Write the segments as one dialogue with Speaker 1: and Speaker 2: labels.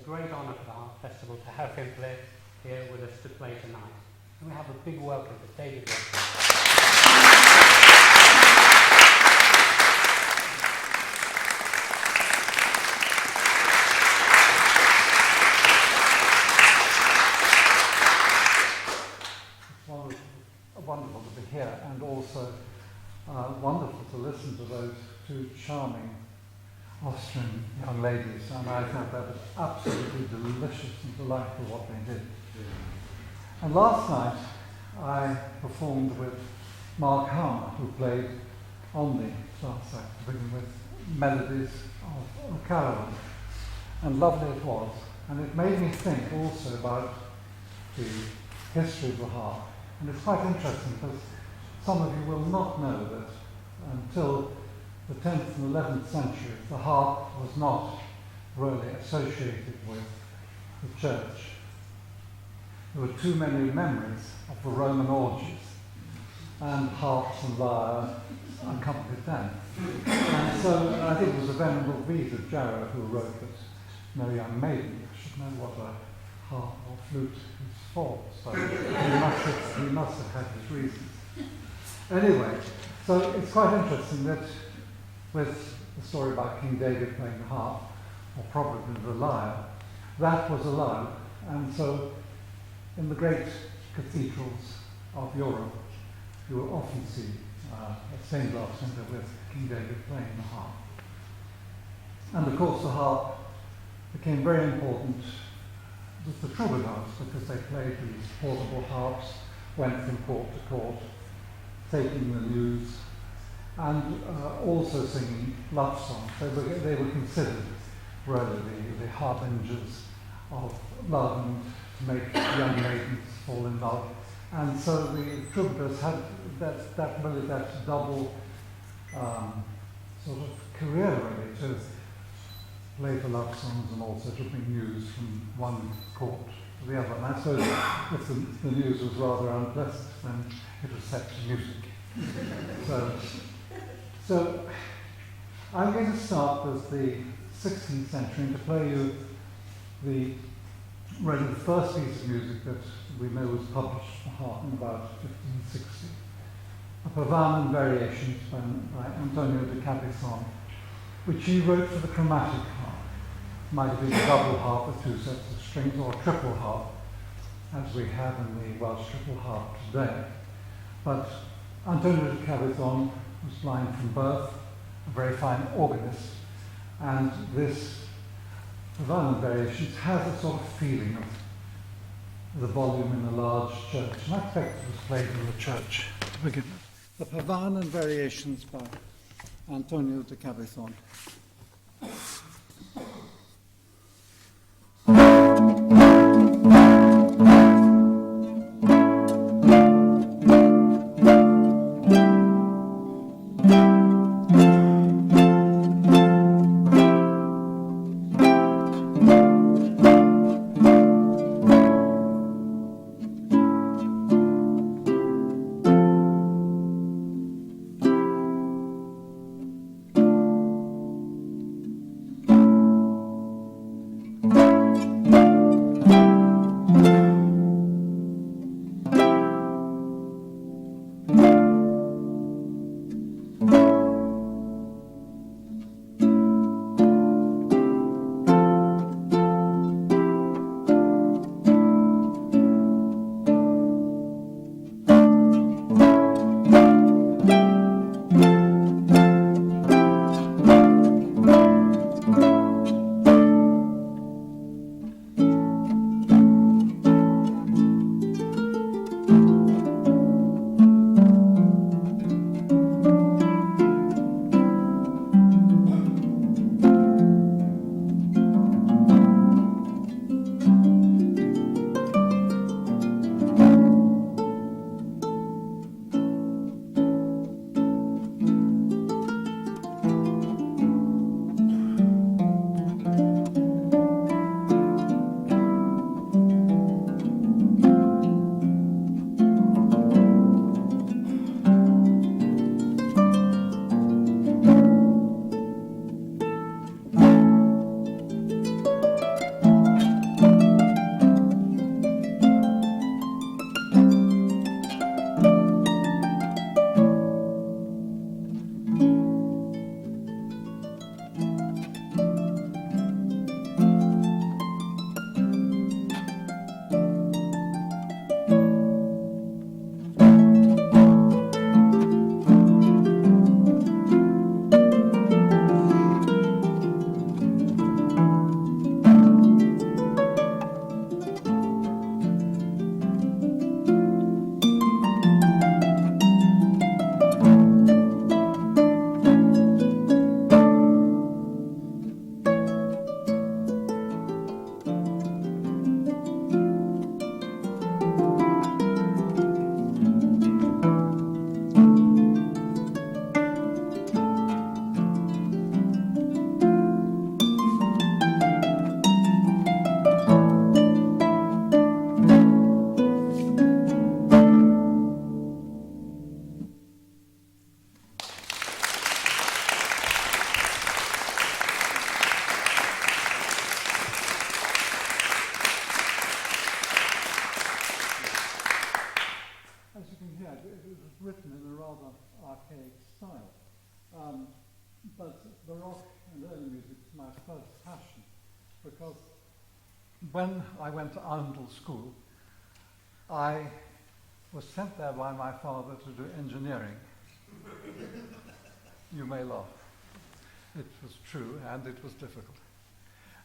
Speaker 1: great honour for the Harp Festival to have him play here with us to play tonight. And we have a big welcome to David Watkins.
Speaker 2: Wonderful to be here, and also wonderful to listen to those two charming Austrian young ladies, and I thought that was absolutely delicious and delightful what they did. And last night I performed with Mark Harmer, who played on the start sax to begin with, melodies of Caroline, and lovely it was. And it made me think also about the history of the harp. And it's quite interesting because some of you will not know that until the 10th and 11th century, the harp was not really associated with the church. There were too many memories of the Roman orgies, and harps and lyre accompanied them. And so I think it was the Venerable Bede of Jarrow who wrote that no young maiden should know what a harp or flute is for. So he must have had his reasons. Anyway, so it's quite interesting that with the story about King David playing the harp, or probably the lyre, that was allowed. And so in the great cathedrals of Europe, you will often see a stained glass window with King David playing the harp. And of course the harp became very important with the troubadours, because they played these portable harps, went from court to court, taking the news, and also singing love songs. They were considered really the harbingers of love and to make young maidens fall in love. And so the troubadours had that double sort of career really, to play for love songs and also to bring news from one court to the other. And I suppose if the news was rather unpleasant, then it was set to music. So I'm going to start with the 16th century and to play you really the first piece of music that we know was published for harp in about 1560. A Pavanen Variations by Antonio de Cabezon, which he wrote for the chromatic harp. Might have been a double harp with two sets of strings, or a triple harp, as we have in the Welsh triple harp today. But Antonio de Cabezon was blind from birth, a very fine organist, and this Pavanen Variations has a sort of feeling of the volume in a large church, and I expect it was played in the church to begin with. The Pavanen Variations by Antonio de Cabezon. Baroque and early music is my first passion, because when I went to Arundel School, I was sent there by my father to do engineering. You may laugh. It was true, and it was difficult.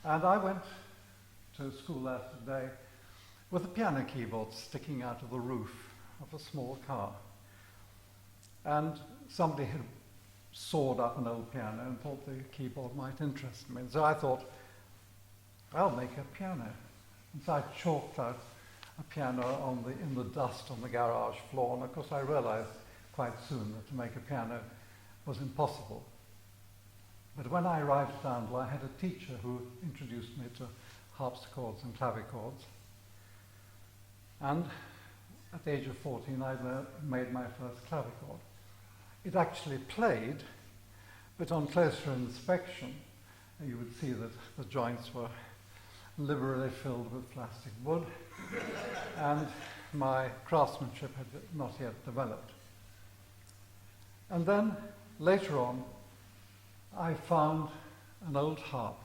Speaker 2: And I went to school that day with a piano keyboard sticking out of the roof of a small car. And somebody had sawed up an old piano and thought the keyboard might interest me. And so I thought, I'll make a piano. And so I chalked out a piano in the dust on the garage floor, and of course I realized quite soon that to make a piano was impossible. But when I arrived at Arundel, I had a teacher who introduced me to harpsichords and clavichords. And at the age of 14, I made my first clavichord. It actually played, but on closer inspection, you would see that the joints were liberally filled with plastic wood, and my craftsmanship had not yet developed. And then, later on, I found an old harp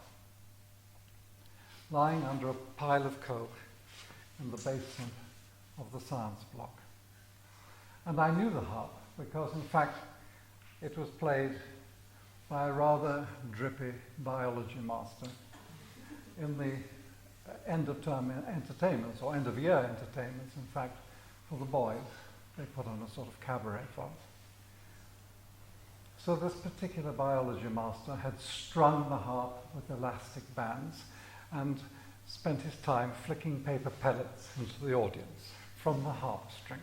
Speaker 2: lying under a pile of coal in the basement of the science block. And I knew the harp because, in fact, it was played by a rather drippy biology master in the end-of-term entertainments, or end-of-year entertainments, in fact, for the boys. They put on a sort of cabaret for us. So this particular biology master had strung the harp with elastic bands and spent his time flicking paper pellets into the audience from the harp strings.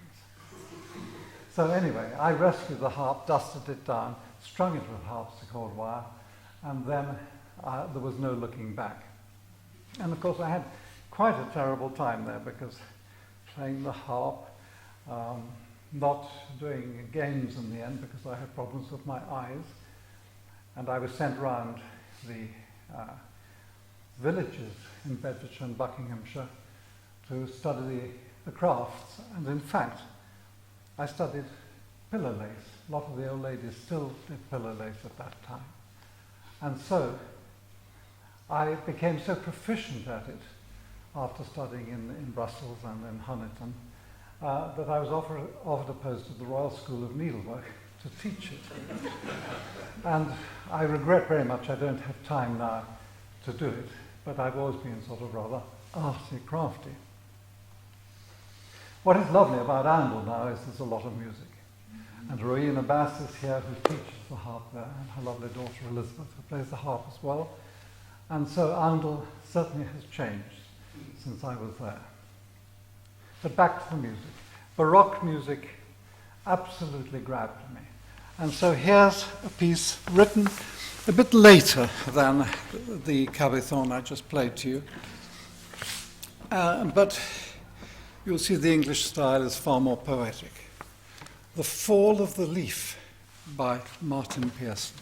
Speaker 2: So anyway, I rescued the harp, dusted it down, strung it with harpsichord wire, and then there was no looking back. And of course I had quite a terrible time there, because playing the harp, not doing games in the end because I had problems with my eyes, and I was sent round the villages in Bedfordshire and Buckinghamshire to study the crafts, and in fact I studied pillow lace. A lot of the old ladies still did pillow lace at that time, and so I became so proficient at it after studying in Brussels and in Honiton that I was offered a post at the Royal School of Needlework to teach it. And I regret very much I don't have time now to do it, but I've always been sort of rather arty, crafty. What is lovely about Arundel now is there's a lot of music. And Rowena Bass is here, who teaches the harp there, and her lovely daughter Elizabeth, who plays the harp as well. And so Arundel certainly has changed since I was there. But back to the music. Baroque music absolutely grabbed me. And so here's a piece written a bit later than the cabathon I just played to you. But you'll see the English style is far more poetic. The Fall of the Leaf by Martin Pearson.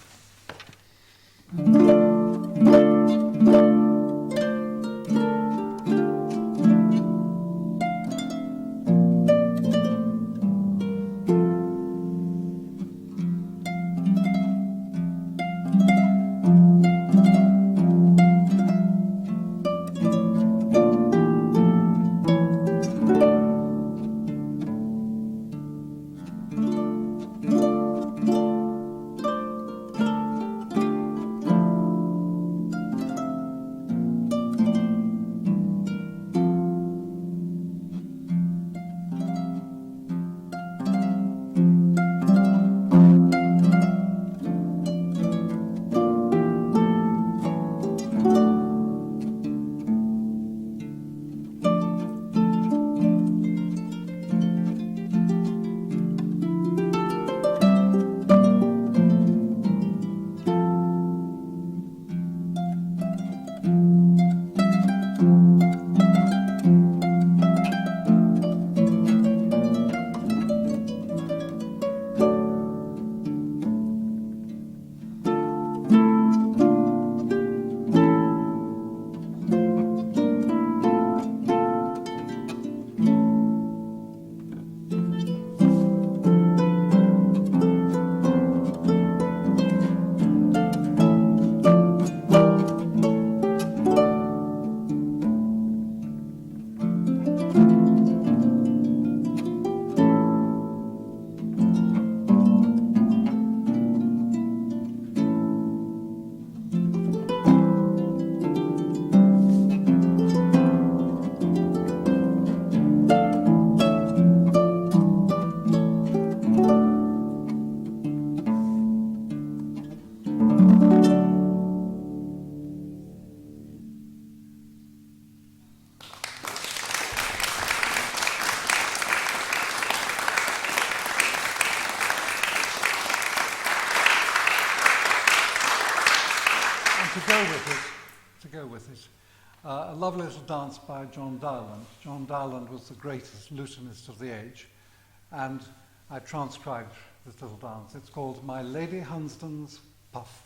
Speaker 2: to go with it, a lovely little dance by John Dowland. John Dowland was the greatest lutenist of the age, and I transcribed this little dance. It's called My Lady Hunsdon's Puff.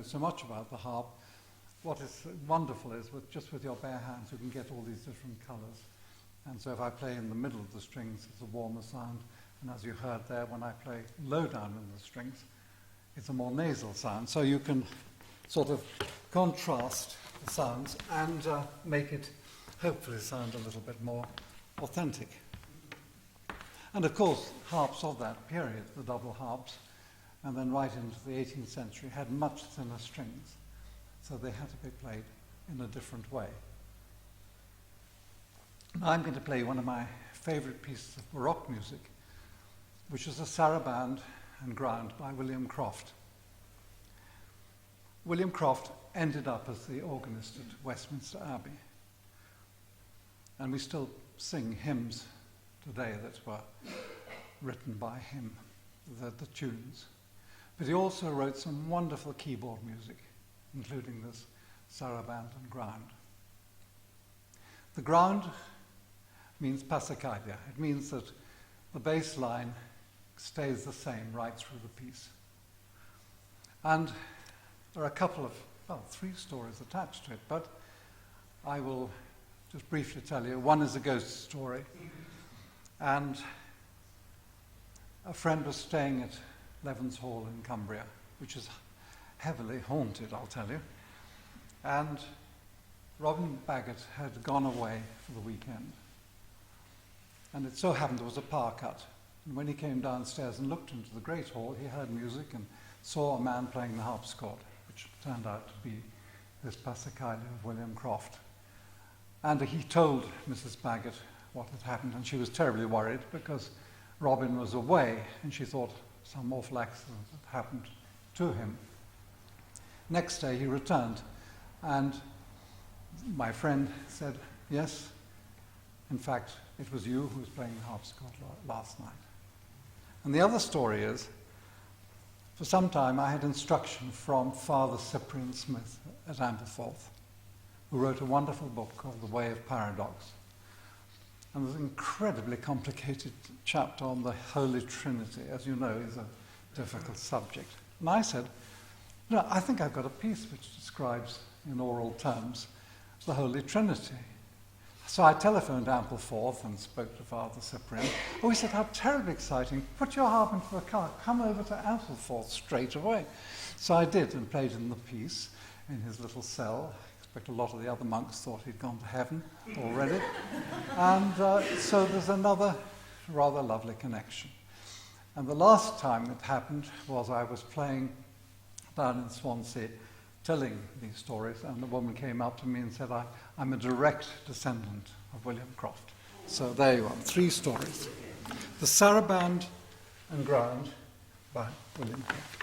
Speaker 2: So much about the harp. What is wonderful is just with your bare hands you can get all these different colours. And so if I play in the middle of the strings, it's a warmer sound. And as you heard there, when I play low down in the strings, it's a more nasal sound. So you can sort of contrast the sounds and make it hopefully sound a little bit more authentic. And of course, harps of that period, the double harps, and then right into the 18th century, had much thinner strings, so they had to be played in a different way. Now I'm going to play one of my favourite pieces of Baroque music, which is a saraband and ground by William Croft. William Croft ended up as the organist at Westminster Abbey, and we still sing hymns today that were written by him, the tunes. But he also wrote some wonderful keyboard music, including this saraband and ground. The ground means passacaglia. It means that the bass line stays the same right through the piece. And there are a couple of, three stories attached to it, but I will just briefly tell you. One is a ghost story, and a friend was staying at Levens Hall in Cumbria, which is heavily haunted, I'll tell you. And Robin Baggett had gone away for the weekend. And it so happened there was a power cut. And when he came downstairs and looked into the great hall, he heard music and saw a man playing the harpsichord, which turned out to be this Passacaglia of William Croft. And he told Mrs. Baggett what had happened, and she was terribly worried because Robin was away, and she thought some awful accident had happened to him. Next day he returned, and my friend said, yes, in fact, it was you who was playing the harpsichord last night. And the other story is, for some time I had instruction from Father Cyprian Smith at Ampleforth, who wrote a wonderful book called The Way of Paradox. And there's an incredibly complicated chapter on the Holy Trinity, as you know, is a difficult subject. And I said, I think I've got a piece which describes in oral terms the Holy Trinity. So I telephoned Ampleforth and spoke to Father Cyprian. Oh, he said, how terribly exciting. Put your harp into the car. Come over to Ampleforth straight away. So I did and played him the piece in his little cell. I expect a lot of the other monks thought he'd gone to heaven already. And so there's another rather lovely connection. And the last time it happened was I was playing down in Swansea, telling these stories, and the woman came up to me and said, I'm a direct descendant of William Croft. So there you are, 3 stories. The Saraband and Ground by William Croft.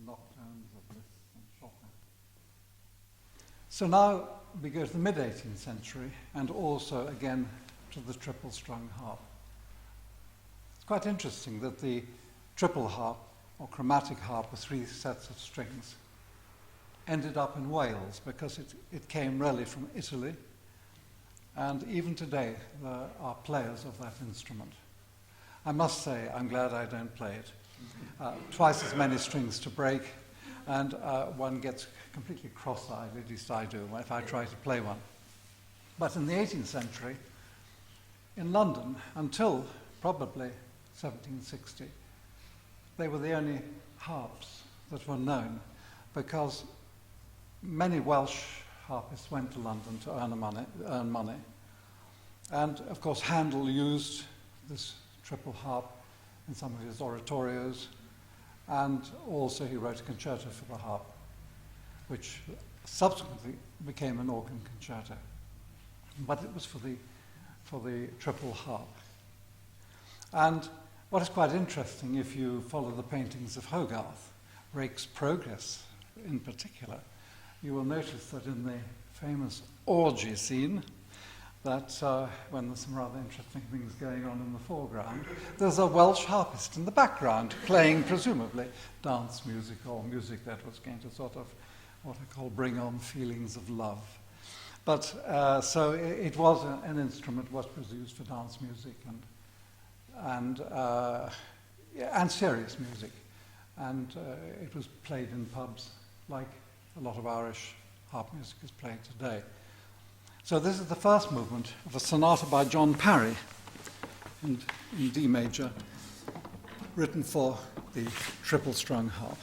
Speaker 2: nocturnes of Liszt and Chopin. So now we go to the mid-18th century, and also again to the triple-strung harp. It's quite interesting that the triple harp, or chromatic harp with 3 sets of strings, ended up in Wales because it came really from Italy, and even today there are players of that instrument. I must say I'm glad I don't play it. Twice as many strings to break, and one gets completely cross-eyed, at least I do, if I try to play one. But in the 18th century, in London, until probably 1760, they were the only harps that were known, because many Welsh harpists went to London to earn money. And of course Handel used this triple harp in some of his oratorios, and also he wrote a concerto for the harp, which subsequently became an organ concerto. But it was for the triple harp. And what is quite interesting, if you follow the paintings of Hogarth, Rake's Progress in particular, you will notice that in the famous orgy scene, that when there's some rather interesting things going on in the foreground, there's a Welsh harpist in the background playing presumably dance music, or music that was going to sort of what I call bring on feelings of love. But so it was an instrument was used for dance music and serious music, and it was played in pubs like a lot of Irish harp music is played today. So this is the first movement of a sonata by John Parry in D major, written for the triple-strung harp.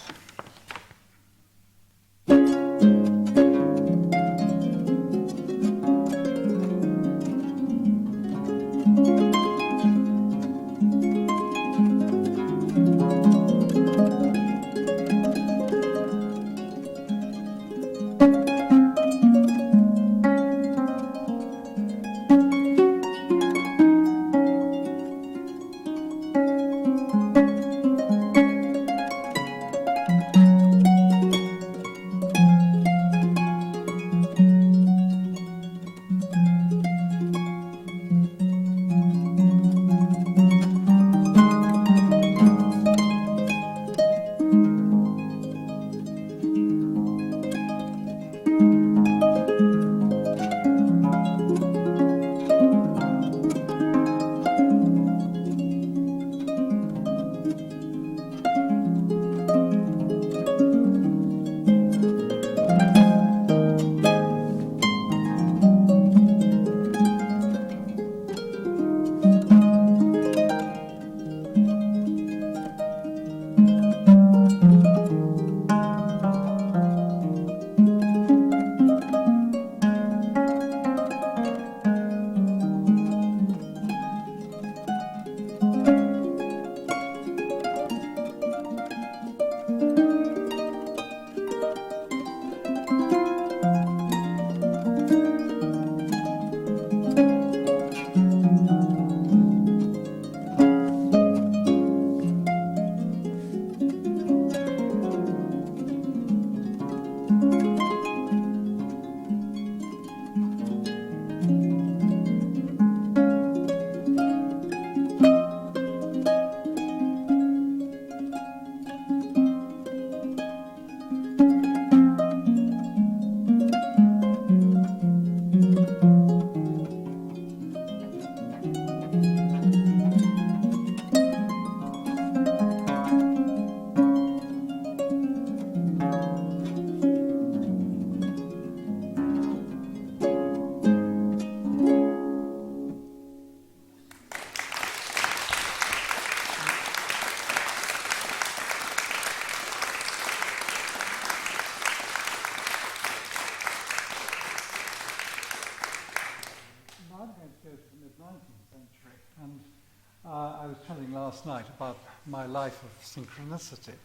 Speaker 2: I was telling last night about my life of synchronicity,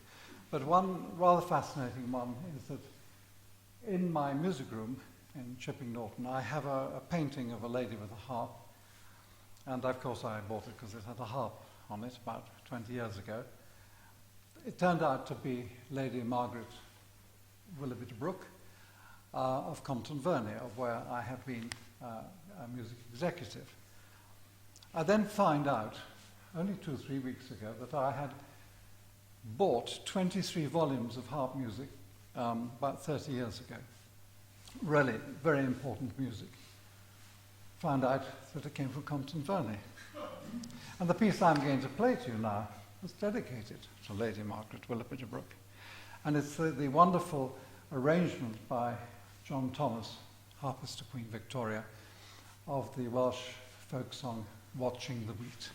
Speaker 2: but one rather fascinating one is that in my music room in Chipping Norton, I have a painting of a lady with a harp, and of course I bought it because it had a harp on it about 20 years ago. it turned out to be Lady Margaret Willoughby Brooke of Compton Verney, of where I have been a music executive. I then find out, only 2 or 3 weeks ago, that I had bought 23 volumes of harp music about 30 years ago. Really very important music. Found out that it came from Compton Verney. And the piece I'm going to play to you now is dedicated to Lady Margaret Willoughby Brooke. And it's the wonderful arrangement by John Thomas, harpist to Queen Victoria, of the Welsh folk song Watching the Wheat.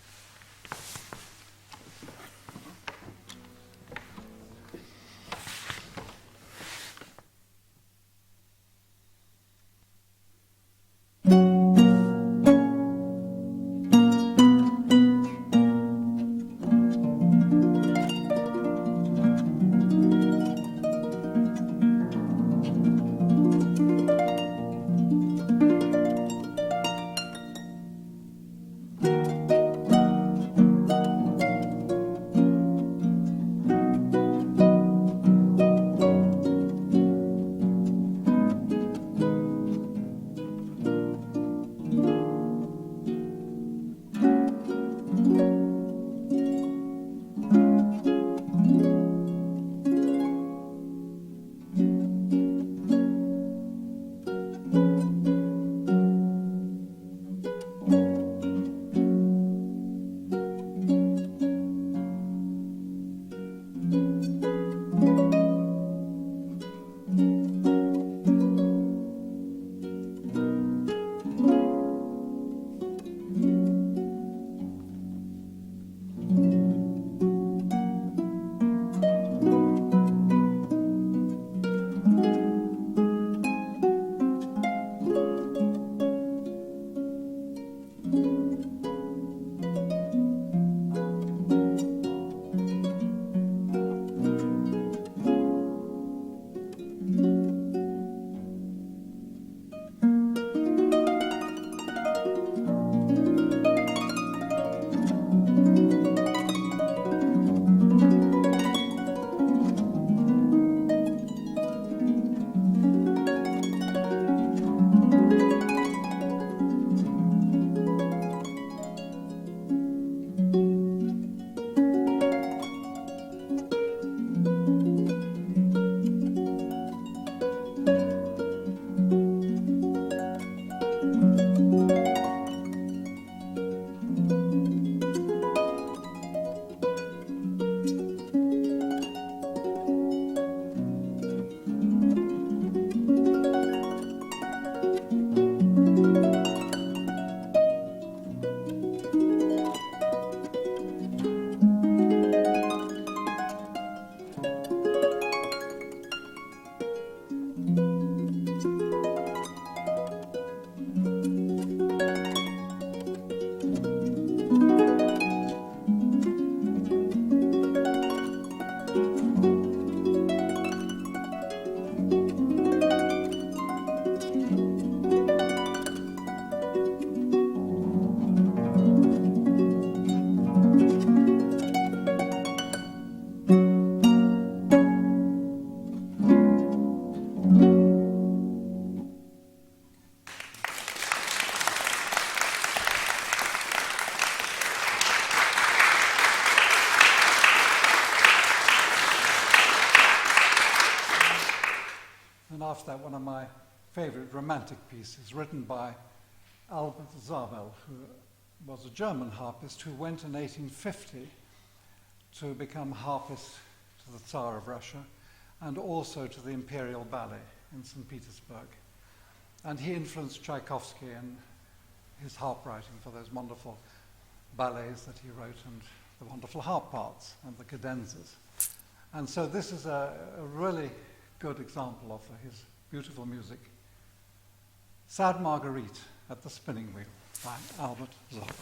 Speaker 2: After that, one of my favourite romantic pieces, written by Albert Zabel, who was a German harpist who went in 1850 to become harpist to the Tsar of Russia and also to the Imperial Ballet in St. Petersburg. And he influenced Tchaikovsky in his harp writing for those wonderful ballets that he wrote and the wonderful harp parts and the cadenzas. And so this is a really good example of his beautiful music. Sad Marguerite at the Spinning Wheel by Albert Zabel.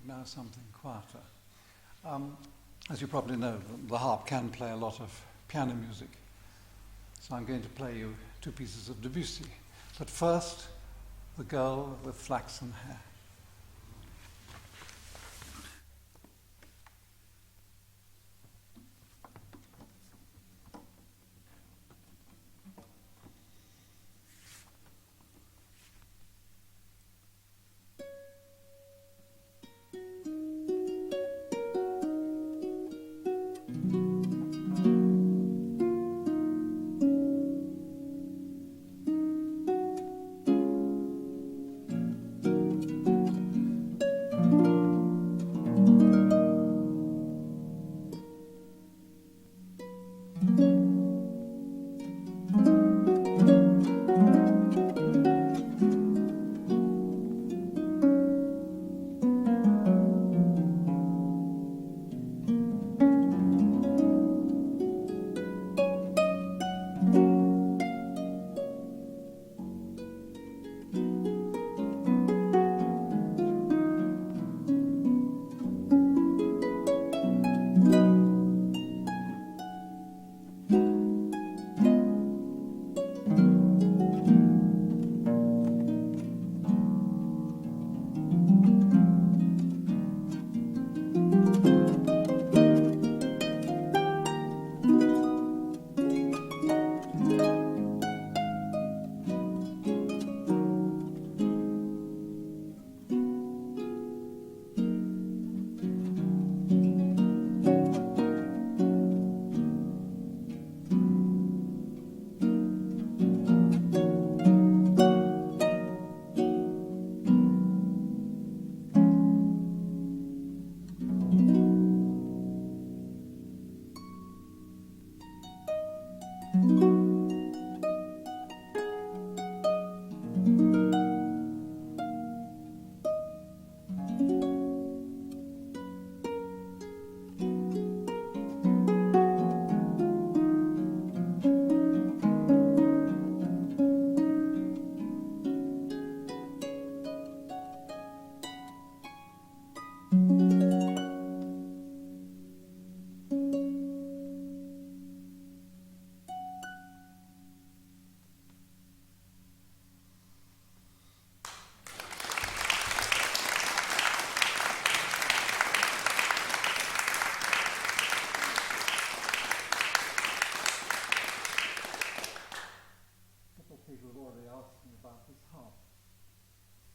Speaker 2: now something quieter. As you probably know, the harp can play a lot of piano music. So I'm going to play you two pieces of Debussy. But first, The Girl with Flaxen Hair.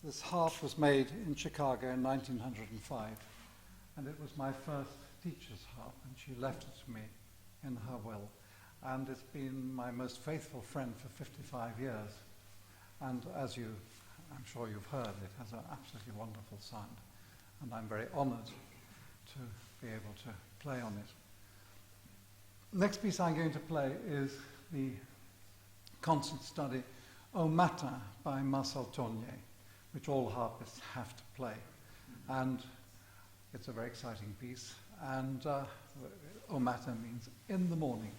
Speaker 2: This harp was made in Chicago in 1905, and it was my first teacher's harp, and she left it to me in her will. And it's been my most faithful friend for 55 years. And as I'm sure you've heard, it has an absolutely wonderful sound, and I'm very honored to be able to play on it. Next piece I'm going to play is the concert study O Matin by Marcel Tournier, which all harpists have to play. And it's a very exciting piece. And au matin means in the morning.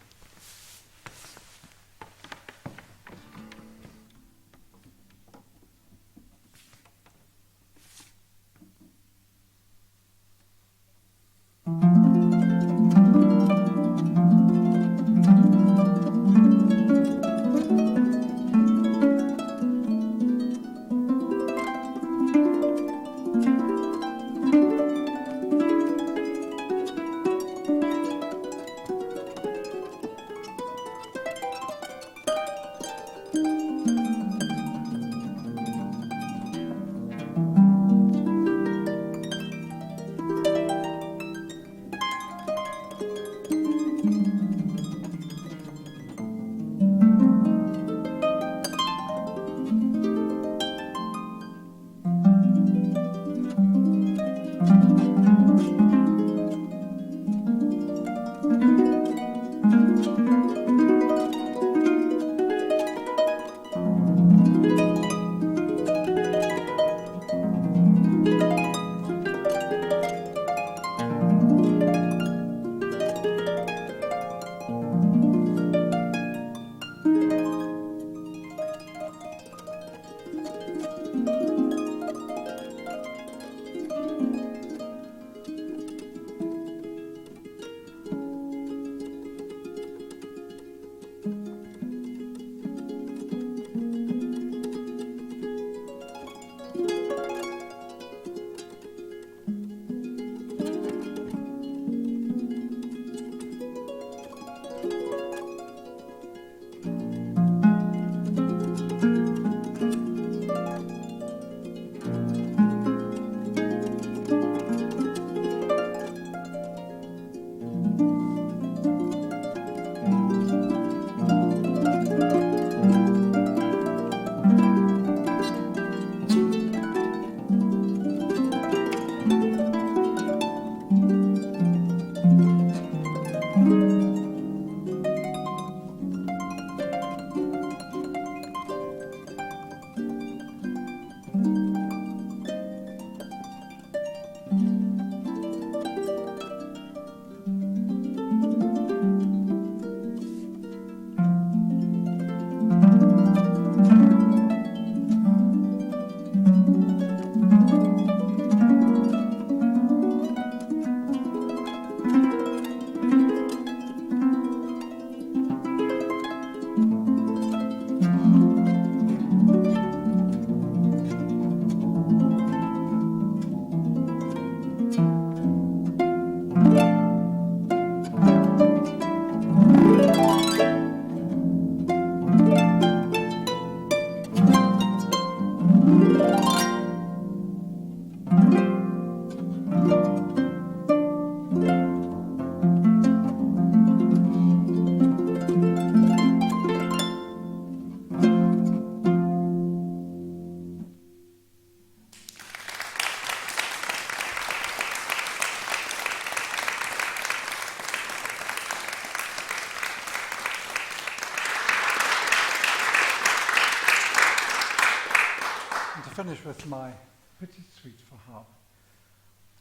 Speaker 2: finish with my Petite Suite for harp.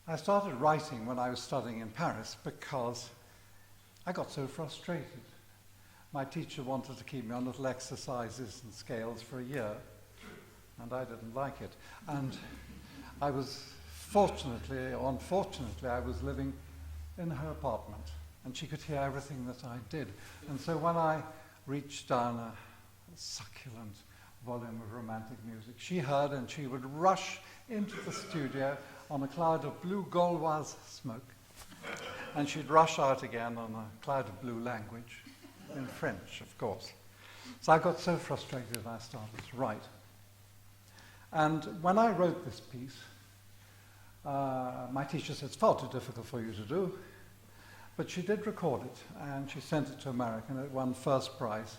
Speaker 2: I started writing when I was studying in Paris because I got so frustrated. My teacher wanted to keep me on little exercises and scales for a year, and I didn't like it. And I was fortunately, or unfortunately, I was living in her apartment, and she could hear everything that I did. And so when I reached down a succulent volume of romantic music, she heard, and she would rush into the studio on a cloud of blue Gauloise smoke, and she'd rush out again on a cloud of blue language, in French, of course. So I got so frustrated I started to write. And when I wrote this piece, my teacher said, it's far too difficult for you to do, but she did record it, and she sent it to America, and it won first prize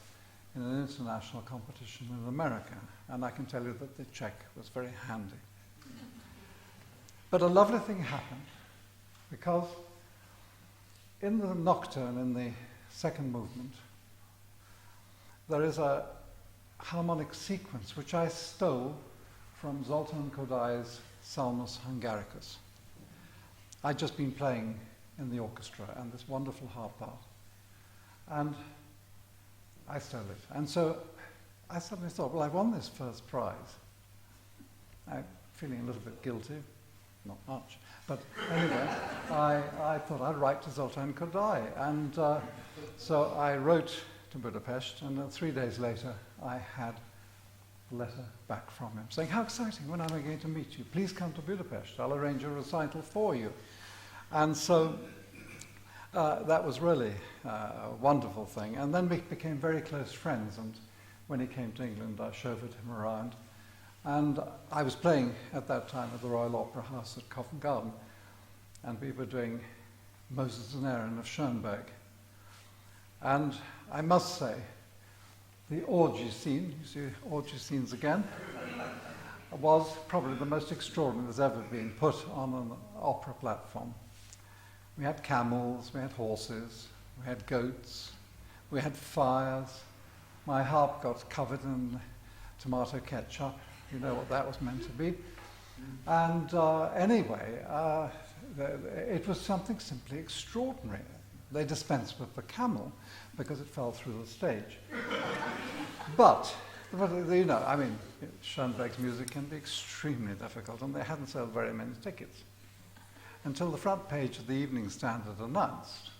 Speaker 2: in an international competition in America. And I can tell you that the check was very handy. But a lovely thing happened, because in the nocturne, in the second movement, there is a harmonic sequence which I stole from Zoltán Kodály's Salmus Hungaricus. I'd just been playing in the orchestra and this wonderful harp part, and I stole it. And so I suddenly thought, well, I won this first prize. I'm feeling a little bit guilty, not much, but anyway, I thought I'd write to Zoltán Kodály, and so I wrote to Budapest, and 3 days later I had a letter back from him saying, how exciting, when am I going to meet you? Please come to Budapest, I'll arrange a recital for you. And so that was really a wonderful thing. And then we became very close friends, and when he came to England I chauffeured him around. And I was playing at that time at the Royal Opera House at Covent Garden, and we were doing Moses and Aaron of Schoenberg. And I must say, the orgy scene, you see orgy scenes again, was probably the most extraordinary that's ever been put on an opera platform. We had camels, we had horses, we had goats, we had fires. My harp got covered in tomato ketchup. You know what that was meant to be. And anyway, it was something simply extraordinary. They dispensed with the camel because it fell through the stage. But, you know, I mean, Schoenberg's music can be extremely difficult, and they hadn't sold very many tickets until the front page of the Evening Standard announced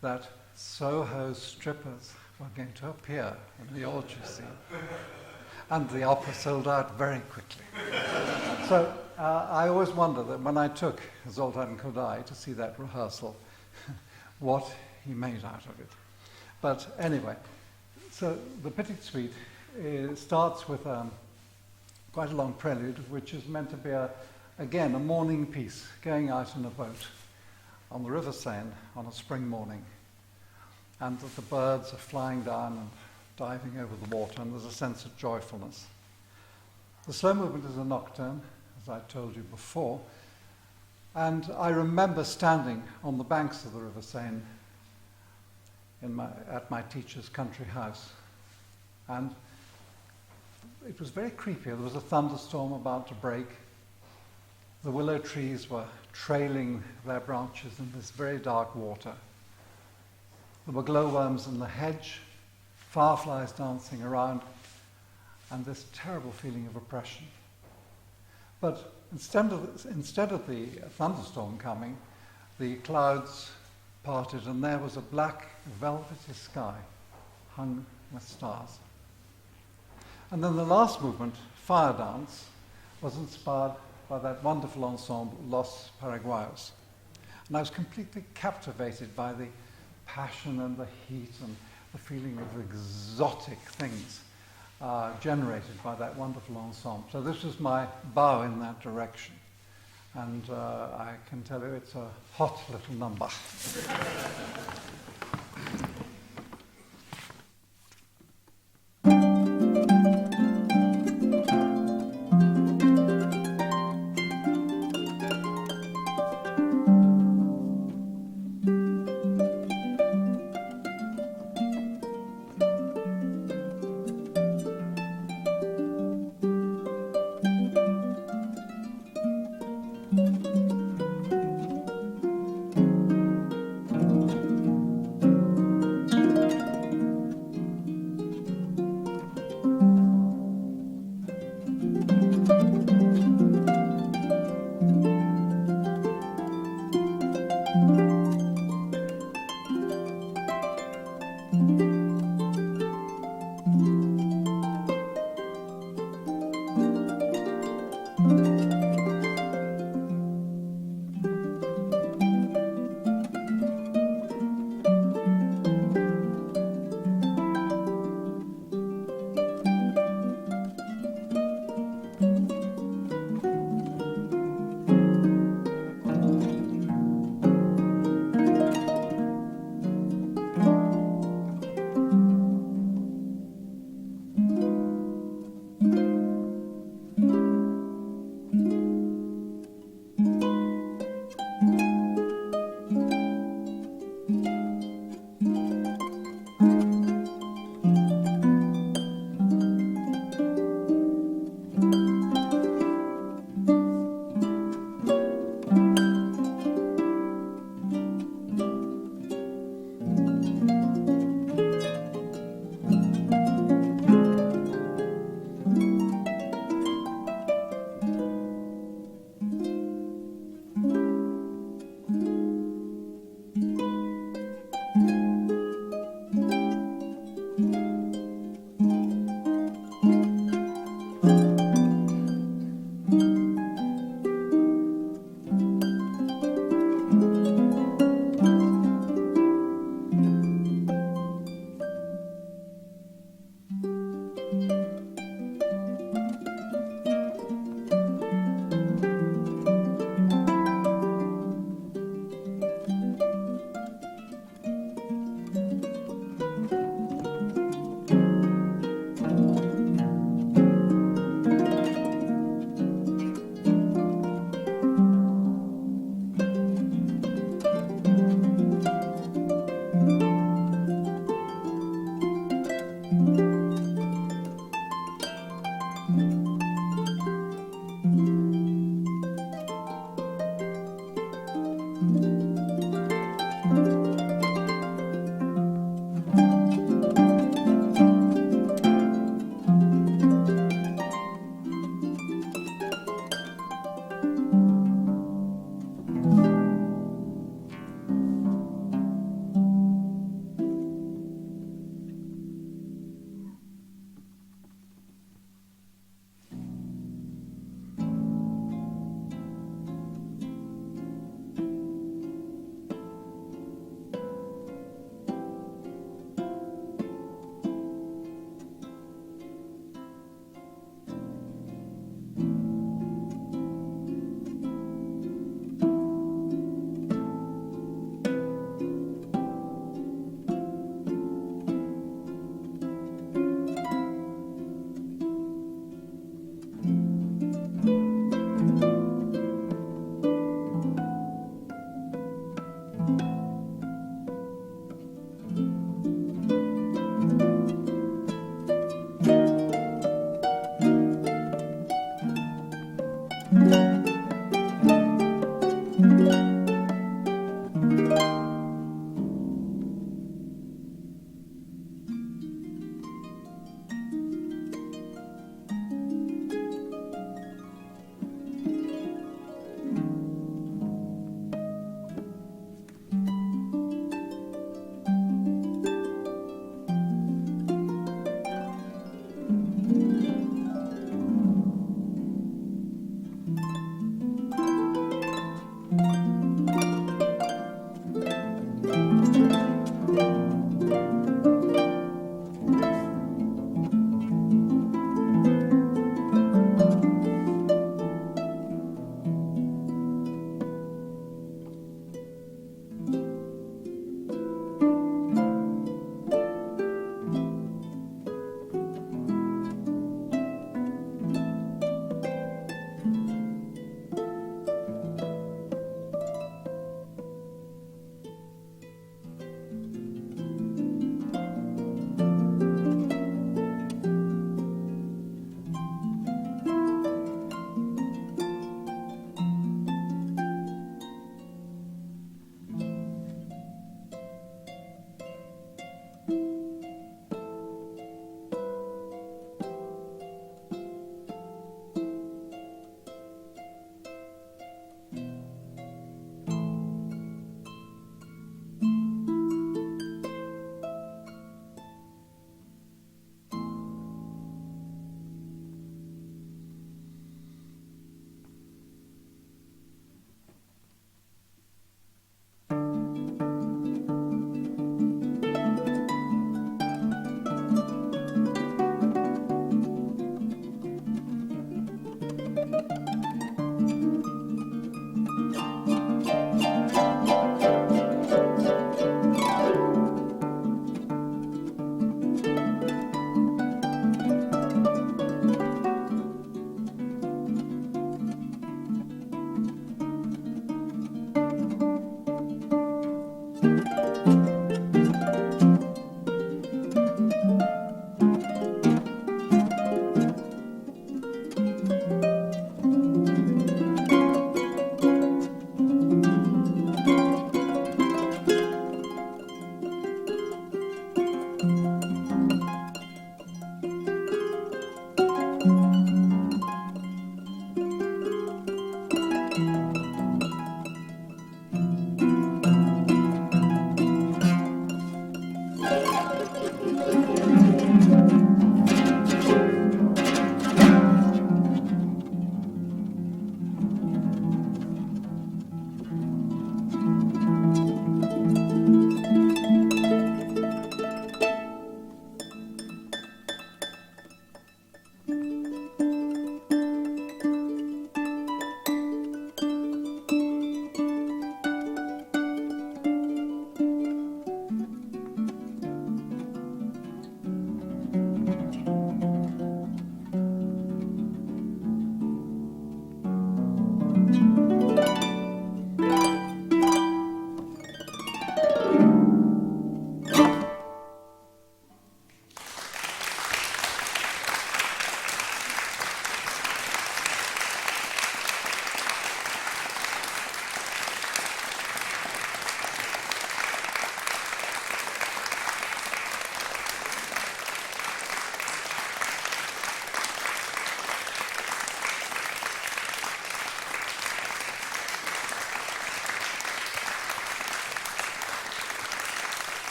Speaker 2: that Soho strippers were going to appear in the orgy scene. And the opera sold out very quickly. So I always wonder that when I took Zoltán Kodály to see that rehearsal, what he made out of it. But anyway, so the Petite Suite starts with quite a long prelude, which is meant to be, again, a morning piece, going out in a boat on the River Seine on a spring morning. And the birds are flying down and diving over the water, and there's a sense of joyfulness. The slow movement is a nocturne, as I told you before, and I remember standing on the banks of the River Seine at my teacher's country house, and it was very creepy. There was a thunderstorm about to break. The willow trees were trailing their branches in this very dark water. There were glowworms in the hedge, fireflies dancing around, and this terrible feeling of oppression. But instead of the thunderstorm coming, the clouds parted, and there was a black, velvety sky hung with stars. And then the last movement, Fire Dance, was inspired by that wonderful ensemble, Los Paraguayos. And I was completely captivated by the passion and the heat and the feeling of exotic things generated by that wonderful ensemble. So this was my bow in that direction. And I can tell you it's a hot little number.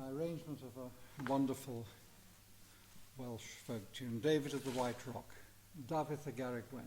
Speaker 2: my arrangement of a wonderful Welsh folk tune, David of the White Rock, Dafydd y Garreg Wen.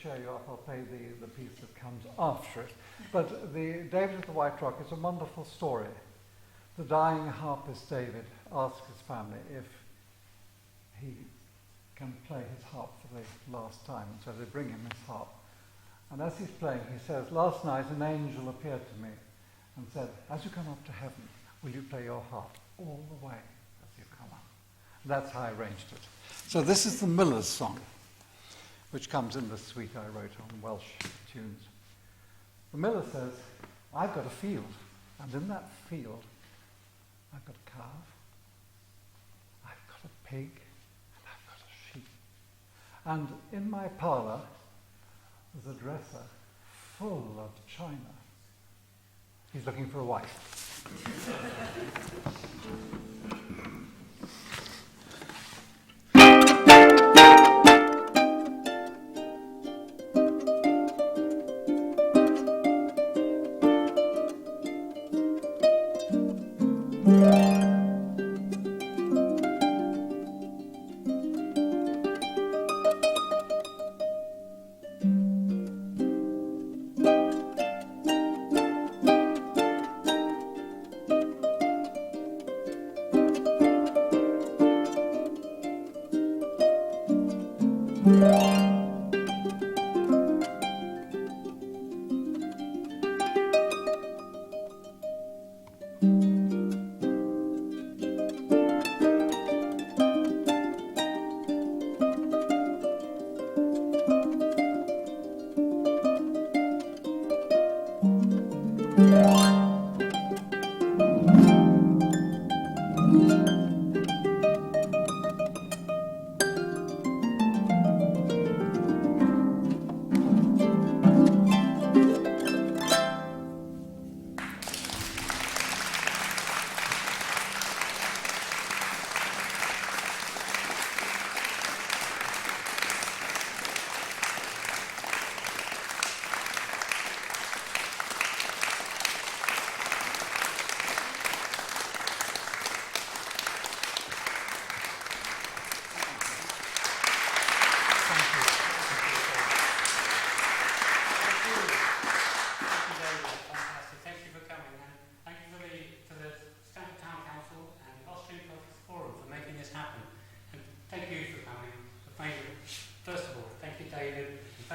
Speaker 2: You up, I'll play the piece that comes after it. But the David of the White Rock is a wonderful story. The dying harpist David asks his family if he can play his harp for the last time, and so they bring him his harp. And as he's playing, he says, "Last night an angel appeared to me and said, as you come up to heaven, will you play your harp all the way as you come up?" And that's how I arranged it. So this is the Miller's Song, which comes in the suite I wrote on Welsh tunes. The miller says, "I've got a field, and in that field I've got a calf, I've got a pig, and I've got a sheep. And in my parlour there's a dresser full of china." He's looking for a wife.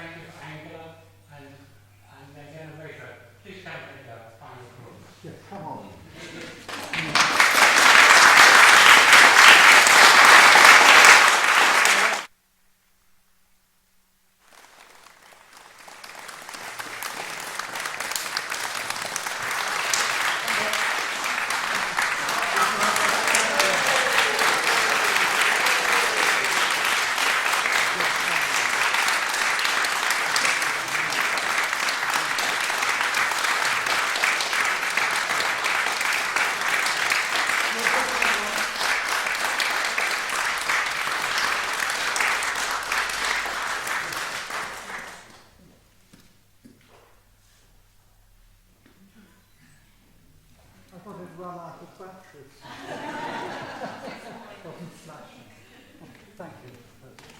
Speaker 1: thank you for Angela and the innovator. Please stand for the final applause.
Speaker 2: Yes, come on. I thought it'd run out of batteries. Wasn't flashing. Thank you.